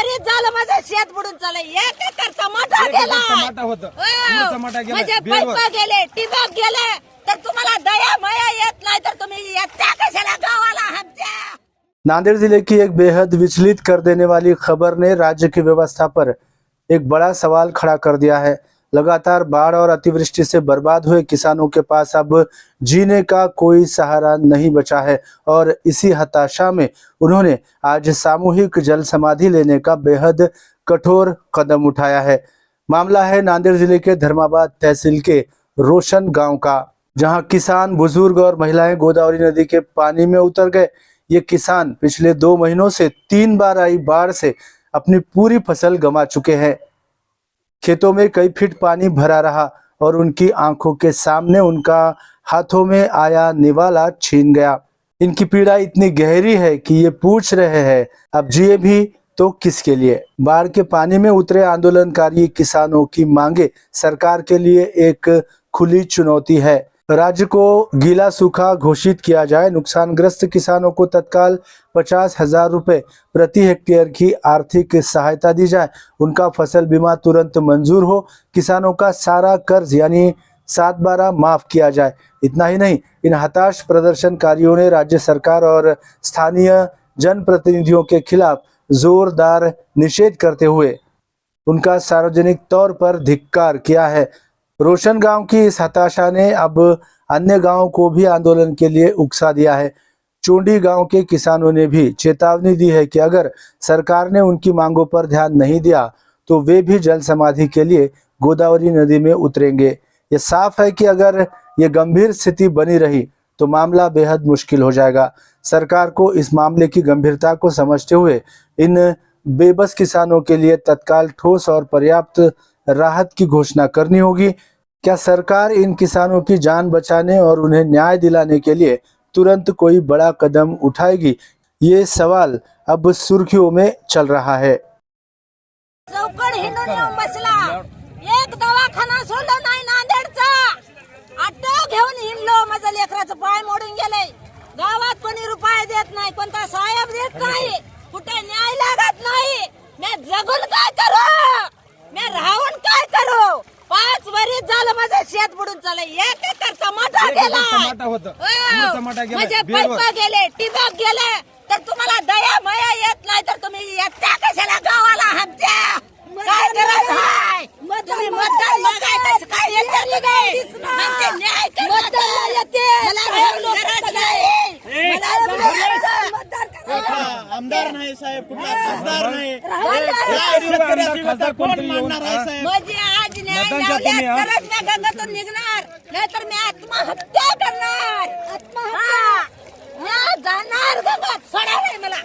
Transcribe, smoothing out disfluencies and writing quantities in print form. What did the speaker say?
वरीच झालं माझं शेत बुडून चाललं. एक एकर टमाटा गेला. टमाटा होतं. टमाटा गेला. माझे पैप गेले, ठिबक गेले. तर तुम्हाला दया माया येत नाही तर तुम्ही येत्या कशाला गावाला आमच्या. नांदेड़ जिले की एक बेहद विचलित कर देने वाली खबर ने राज्य की व्यवस्था पर एक बड़ा सवाल खड़ा कर दिया है। लगातार बाढ़ और अतिवृष्टि से बर्बाद हुए किसानों के पास अब जीने का कोई सहारा नहीं बचा है और इसी हताशा में उन्होंने आज सामूहिक जल समाधि लेने का बेहद कठोर कदम उठाया है। मामला है नांदेड़ जिले के धर्माबाद तहसील के रोशन गांव का, जहां किसान, बुजुर्ग और महिलाएं गोदावरी नदी के पानी में उतर गए। ये किसान पिछले 2 महीनों से 3 बार आई बाढ़ से अपनी पूरी फसल गंवा चुके हैं। खेतों में कई फीट पानी भरा रहा और उनकी आंखों के सामने उनका हाथों में आया निवाला छीन गया। इनकी पीड़ा इतनी गहरी है कि ये पूछ रहे हैं अब जिए भी तो किसके लिए। बाढ़ के पानी में उतरे आंदोलनकारी किसानों की मांगे सरकार के लिए एक खुली चुनौती है। राज्य को गीला सूखा घोषित किया जाए, नुकसानग्रस्त किसानों को तत्काल 50,000 रुपए प्रति हेक्टेयर की आर्थिक सहायता दी जाए, उनका फसल बीमा तुरंत मंजूर हो, किसानों का सारा कर्ज यानी 7/12 माफ किया जाए। इतना ही नहीं, इन हताश प्रदर्शनकारियों ने राज्य सरकार और स्थानीय जनप्रतिनिधियों के खिलाफ जोरदार निषेध करते हुए उनका सार्वजनिक तौर पर धिक्कार किया है। रोशन गांव की इस हताशा ने अब अन्य गांवों को भी आंदोलन के लिए उकसा दिया है। चोंडी गांव के किसानों ने भी चेतावनी दी है कि अगर सरकार ने उनकी मांगों पर ध्यान नहीं दिया तो वे भी जल समाधि के लिए गोदावरी नदी में उतरेंगे। ये साफ है कि अगर ये गंभीर स्थिति बनी रही तो मामला बेहद मुश्किल हो जाएगा। सरकार को इस मामले की गंभीरता को समझते हुए इन बेबस किसानों के लिए तत्काल ठोस और पर्याप्त राहत की घोषणा करनी होगी। क्या सरकार इन किसानों की जान बचाने और उन्हें न्याय दिलाने के लिए तुरंत कोई बड़ा कदम उठाएगी? ये सवाल अब सुर्खियों में चल रहा है। चौकड हिंडून येऊन बसला, एक दवाखाना सोडला नाही नांदेडचा. ऑटो घेऊन हिंडलो, माझं लेकराचं पाय मोडून गेले. गावात कोणी रुपये देत नाही, कोणता साहेब देत नाही, कुठे न्याय लागत नाही. मैं जगून काय करू, मैं राहून काय करू. 5 वरीच झालं माझं शेत बुडून चाललं. एक एकर टमाटा गेला. टमाटा होतं. टमाटा गेला. माझे पैप गेले, ठिबक गेले. तर तुम्हाला दया माया येत नाही तर तुम्ही येत्या कशाला गावाला आमच्या. काय गरज आहे तुम्ही मतदान मागायचं काय येते काय आमचे न्याय मतदान येते. मला गरज नाही, आमदार नाही साहेब, कुठला खासदार नाही. माझी आज न्याय लावल्यात तरच मी गंगातून निघणार, नाहीतर मी आत्महत्या करणार. जाणार गंगात, सोडा नाही मला.